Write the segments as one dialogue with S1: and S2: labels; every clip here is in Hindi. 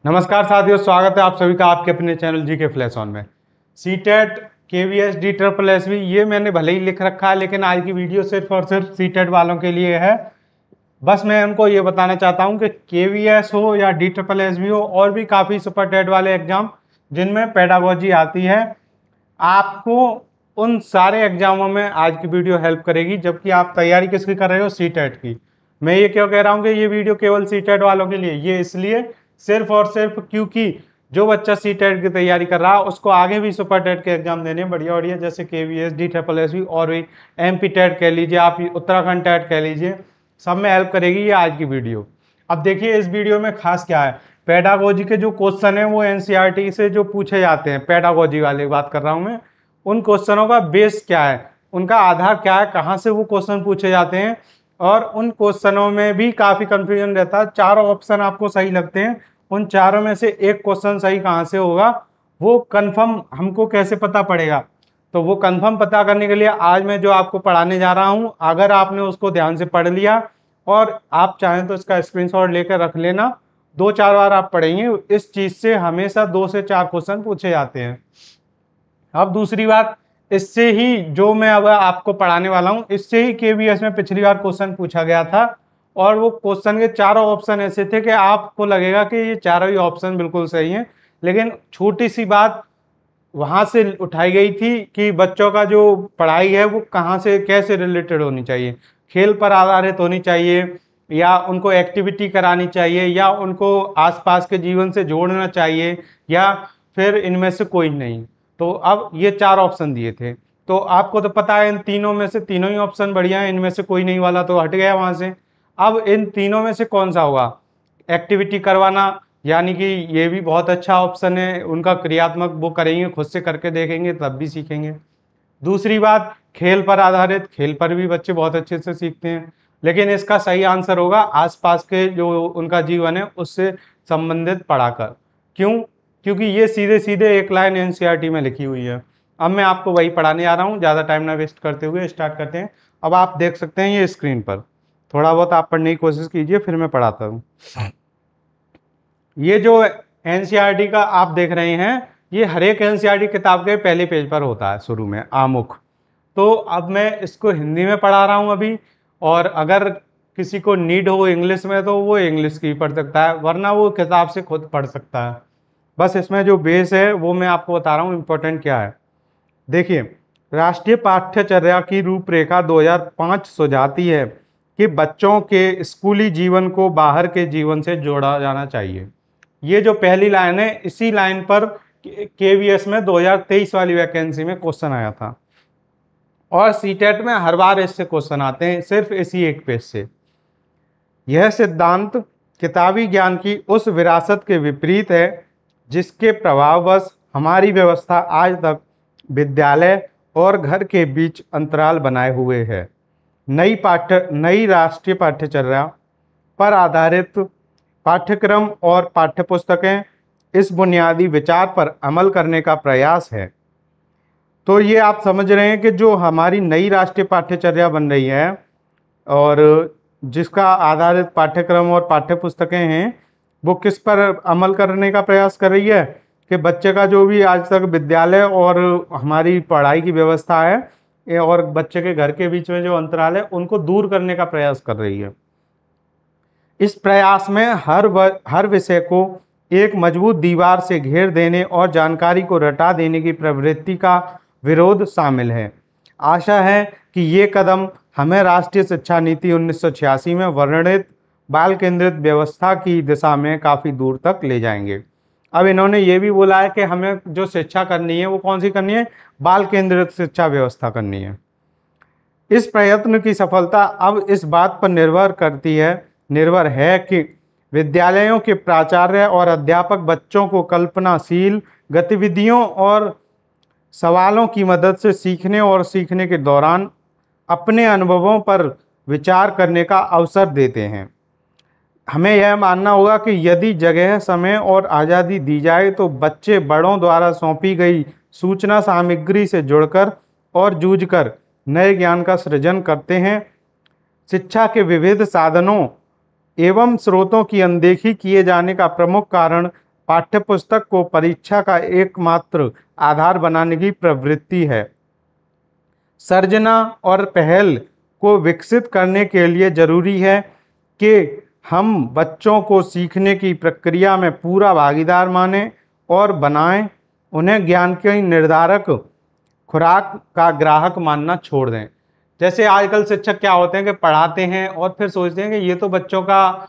S1: नमस्कार साथियों, स्वागत है आप सभी का आपके अपने channel G K flash on में। CTET KVS D triple S B ये मैंने भले ही लिख रखा है, लेकिन आज की वीडियो सिर्फ और सिर्फ सीटेट वालों के लिए है। बस मैं उनको ये बताना चाहता हूँ कि केवीएस हो या डी ट्रिपल एस बी हो, और भी काफ़ी सुपर टेट वाले एग्जाम जिनमें पेडागोजी आती है, आपको उन सारे एग्जामों में आज की वीडियो हेल्प करेगी। जबकि आप तैयारी किसकी कर रहे हो? सीटेट की। मैं ये क्यों कह रहा हूँ कि ये वीडियो केवल सीटेट वालों के लिए? ये इसलिए सिर्फ और सिर्फ क्योंकि जो बच्चा सीटेट की तैयारी कर रहा है उसको आगे भी सुपर टेट के एग्जाम देने बढ़िया बढ़िया, जैसे KVS D triple S B और भी एमपी टेट कह लीजिए, आप उत्तराखंड टेट कह लीजिए, सब में हेल्प करेगी ये आज की वीडियो। अब देखिए इस वीडियो में खास क्या है। पेडागोजी के जो क्वेश्चन है वो एनसीईआरटी से जो पूछे जाते हैं, पेडागोजी वाले बात कर रहा हूं मैं, उन क्वेश्चनों का बेस क्या है, उनका आधार क्या है, कहाँ से वो क्वेश्चन पूछे जाते हैं। और उन क्वेश्चनों में भी काफी कंफ्यूजन रहता है। चारों ऑप्शन आपको सही लगते हैं, उन चारों में से एक क्वेश्चन सही कहाँ से होगा वो कंफर्म हमको कैसे पता पड़ेगा? तो वो कंफर्म पता करने के लिए आज मैं जो आपको पढ़ाने जा रहा हूँ, अगर आपने उसको ध्यान से पढ़ लिया और आप चाहें तो इसका स्क्रीनशॉट लेकर रख लेना, 2-4 बार आप पढ़ेंगे, इस चीज से हमेशा 2 से 4 क्वेश्चन पूछे जाते हैं। अब दूसरी बात, इससे ही जो मैं अब आपको पढ़ाने वाला हूं, इससे ही केवीएस में पिछली बार क्वेश्चन पूछा गया था, और वो क्वेश्चन के चारों ऑप्शन ऐसे थे कि आपको लगेगा कि ये चारों ही ऑप्शन बिल्कुल सही हैं, लेकिन छोटी सी बात वहां से उठाई गई थी कि बच्चों का जो पढ़ाई है वो कहाँ से कैसे रिलेटेड होनी चाहिए, खेल पर आधारित होनी चाहिए, या उनको एक्टिविटी करानी चाहिए, या उनको आसपास के जीवन से जोड़ना चाहिए, या फिर इनमें से कोई नहीं। तो अब ये 4 ऑप्शन दिए थे, तो आपको तो पता है इन तीनों में से तीनों ही ऑप्शन बढ़िया है, इनमें से कोई नहीं वाला तो हट गया वहां से। अब इन तीनों में से कौन सा होगा? एक्टिविटी करवाना, यानी कि ये भी बहुत अच्छा ऑप्शन है, उनका क्रियात्मक वो करेंगे, खुद से करके देखेंगे तब भी सीखेंगे। दूसरी बात, खेल पर आधारित, खेल पर भी बच्चे बहुत अच्छे से सीखते हैं, लेकिन इसका सही आंसर होगा आसपास के जो उनका जीवन है उससे संबंधित पढ़ाकर। क्यों? क्योंकि ये सीधे सीधे एक लाइन एनसीईआरटी में लिखी हुई है। अब मैं आपको वही पढ़ाने जा रहा हूँ, ज़्यादा टाइम ना वेस्ट करते हुए स्टार्ट करते हैं। अब आप देख सकते हैं ये स्क्रीन पर, थोड़ा बहुत आप पढ़ने की कोशिश कीजिए, फिर मैं पढ़ाता हूँ। ये जो एनसीईआरटी का आप देख रहे हैं, ये हर एक एनसीईआरटी किताब के पहले पेज पर होता है शुरू में आमुख। तो अब मैं इसको हिंदी में पढ़ा रहा हूँ अभी, और अगर किसी को नीड हो इंग्लिश में तो वो इंग्लिश की पढ़ सकता है, वरना वो किताब से खुद पढ़ सकता है। बस इसमें जो बेस है वो मैं आपको बता रहा हूँ इम्पोर्टेंट क्या है। देखिए, राष्ट्रीय पाठ्यचर्या की रूपरेखा 2005 सुझाती है कि बच्चों के स्कूली जीवन को बाहर के जीवन से जोड़ा जाना चाहिए। ये जो पहली लाइन है, इसी लाइन पर केवीएस में 2023 वाली वैकेंसी में क्वेश्चन आया था, और सीटेट में हर बार इससे क्वेश्चन आते हैं, सिर्फ इसी एक पेज से। यह सिद्धांत किताबी ज्ञान की उस विरासत के विपरीत है जिसके प्रभाववश हमारी व्यवस्था आज तक विद्यालय और घर के बीच अंतराल बनाए हुए है। नई राष्ट्रीय पाठ्यचर्या पर आधारित पाठ्यक्रम और पाठ्यपुस्तकें इस बुनियादी विचार पर अमल करने का प्रयास है। तो ये आप समझ रहे हैं कि जो हमारी नई राष्ट्रीय पाठ्यचर्या बन रही है और जिसका आधारित पाठ्यक्रम और पाठ्यपुस्तकें हैं, वो किस पर अमल करने का प्रयास कर रही है कि बच्चे का जो भी आज तक विद्यालय और हमारी पढ़ाई की व्यवस्था है और बच्चे के घर के बीच में जो अंतराल है उनको दूर करने का प्रयास कर रही है। इस प्रयास में हर विषय को एक मजबूत दीवार से घेर देने और जानकारी को रटा देने की प्रवृत्ति का विरोध शामिल है। आशा है कि ये कदम हमें राष्ट्रीय शिक्षा नीति 1986 में वर्णित बाल केंद्रित व्यवस्था की दिशा में काफ़ी दूर तक ले जाएंगे। अब इन्होंने ये भी बोला है कि हमें जो शिक्षा करनी है वो कौन सी करनी है? बाल केंद्रित शिक्षा व्यवस्था करनी है। इस प्रयत्न की सफलता अब इस बात पर निर्भर है कि विद्यालयों के प्राचार्य और अध्यापक बच्चों को कल्पनाशील गतिविधियों और सवालों की मदद से सीखने और सीखने के दौरान अपने अनुभवों पर विचार करने का अवसर देते हैं। हमें यह मानना होगा कि यदि जगह, समय और आज़ादी दी जाए तो बच्चे बड़ों द्वारा सौंपी गई सूचना सामग्री से जुड़कर और जूझकर नए ज्ञान का सृजन करते हैं। शिक्षा के विविध साधनों एवं स्रोतों की अनदेखी किए जाने का प्रमुख कारण पाठ्यपुस्तक को परीक्षा का एकमात्र आधार बनाने की प्रवृत्ति है। सर्जना और पहल को विकसित करने के लिए जरूरी है कि हम बच्चों को सीखने की प्रक्रिया में पूरा भागीदार मानें और बनाएं, उन्हें ज्ञान के निर्धारक खुराक का ग्राहक मानना छोड़ दें। जैसे आजकल शिक्षक क्या होते हैं कि पढ़ाते हैं और फिर सोचते हैं कि ये तो बच्चों का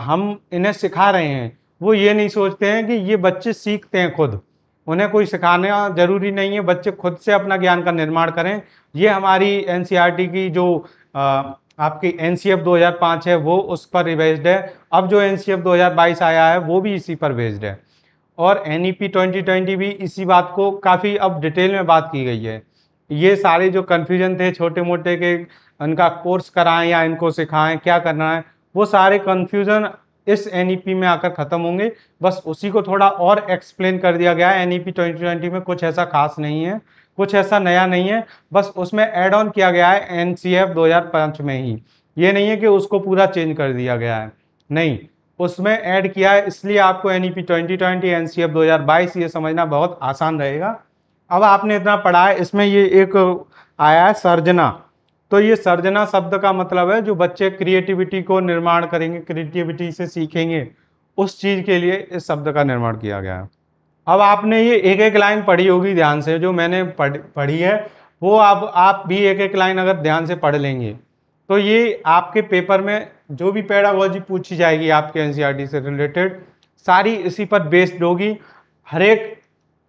S1: हम इन्हें सिखा रहे हैं, वो ये नहीं सोचते हैं कि ये बच्चे सीखते हैं खुद, उन्हें कोई सिखाना जरूरी नहीं है, बच्चे खुद से अपना ज्ञान का निर्माण करें। ये हमारी एनसीईआरटी की जो आपकी एनसीएफ 2005 है वो उस पर बेस्ड है। अब जो एनसीएफ 2022 आया है वो भी इसी पर बेस्ड है, और एनईपी 2020 भी इसी बात को काफ़ी अब डिटेल में बात की गई है। ये सारे जो कन्फ्यूजन थे छोटे मोटे के उनका कोर्स कराएं या इनको सिखाएं क्या करना है, वो सारे कन्फ्यूजन इस एनईपी में आकर खत्म होंगे। बस उसी को थोड़ा और एक्सप्लेन कर दिया गया है। एनईपी 2020 में कुछ ऐसा खास नहीं है, कुछ ऐसा नया नहीं है, बस उसमें ऐड ऑन किया गया है एनसीएफ 2005 में ही। ये नहीं है कि उसको पूरा चेंज कर दिया गया है, नहीं, उसमें ऐड किया है, इसलिए आपको एनईपी 2020 एनसीएफ 2022 ये समझना बहुत आसान रहेगा। अब आपने इतना पढ़ा है, इसमें ये एक आया है सर्जना। तो ये सर्जना शब्द का मतलब है जो बच्चे क्रिएटिविटी को निर्माण करेंगे, क्रिएटिविटी से सीखेंगे, उस चीज के लिए इस शब्द का निर्माण किया गया है। अब आपने ये एक एक लाइन पढ़ी होगी ध्यान से, जो मैंने पढ़ी है वो अब आप भी एक एक लाइन अगर ध्यान से पढ़ लेंगे तो ये आपके पेपर में जो भी पेडागोजी पूछी जाएगी आपके एनसीईआरटी से रिलेटेड सारी इसी पर बेस्ड होगी। हर एक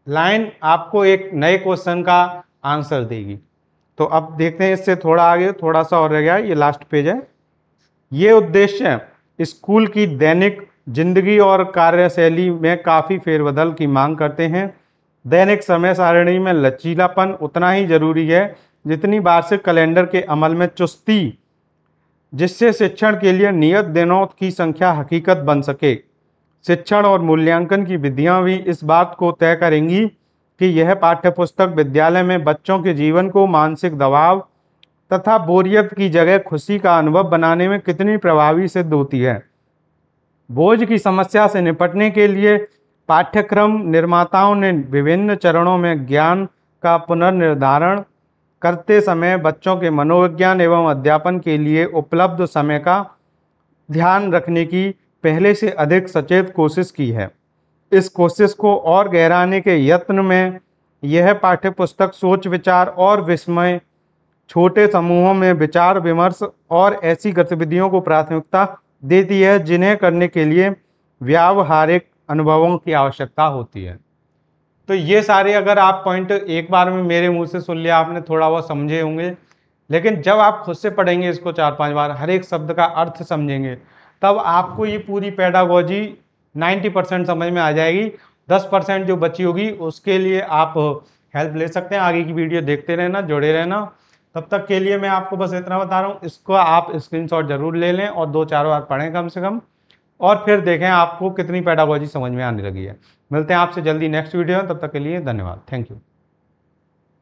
S1: लाइन आपको एक नए क्वेश्चन का आंसर देगी। तो अब देखते हैं इससे थोड़ा आगे, थोड़ा सा और रह गया है, ये लास्ट पेज है। ये उद्देश्य स्कूल की दैनिक जिंदगी और कार्यशैली में काफ़ी फेरबदल की मांग करते हैं। दैनिक समय सारणी में लचीलापन उतना ही जरूरी है जितनी वार्षिक कैलेंडर के अमल में चुस्ती, जिससे शिक्षण के लिए नियत दिनों की संख्या हकीकत बन सके। शिक्षण और मूल्यांकन की विधियां भी इस बात को तय करेंगी कि यह पाठ्यपुस्तक विद्यालय में बच्चों के जीवन को मानसिक दबाव तथा बोरियत की जगह खुशी का अनुभव बनाने में कितनी प्रभावी सिद्ध होती है। बोझ की समस्या से निपटने के लिए पाठ्यक्रम निर्माताओं ने विभिन्न चरणों में ज्ञान का पुनर्निर्धारण करते समय बच्चों के मनोविज्ञान एवं अध्यापन के लिए उपलब्ध समय का ध्यान रखने की पहले से अधिक सचेत कोशिश की है। इस कोशिश को और गहराने के यत्न में यह पाठ्यपुस्तक सोच विचार और विस्मय, छोटे समूहों में विचार विमर्श और ऐसी गतिविधियों को प्राथमिकता देती है जिन्हें करने के लिए व्यावहारिक अनुभवों की आवश्यकता होती है। तो ये सारे अगर आप पॉइंट एक बार में मेरे मुंह से सुन लिया आपने, थोड़ा बहुत समझे होंगे, लेकिन जब आप खुद से पढ़ेंगे इसको 4-5 बार, हर एक शब्द का अर्थ समझेंगे, तब आपको ये पूरी पेडागोजी 90% समझ में आ जाएगी। 10% जो बची होगी उसके लिए आप हेल्प ले सकते हैं। आगे की वीडियो देखते रहना, जुड़े रहना। तब तक के लिए मैं आपको बस इतना बता रहा हूँ, इसको आप स्क्रीनशॉट जरूर ले लें और 2-4 बार पढ़ें कम से कम, और फिर देखें आपको कितनी पेडागोजी समझ में आने लगी है। मिलते हैं आपसे जल्दी नेक्स्ट वीडियो में, तब तक के लिए धन्यवाद, थैंक यू।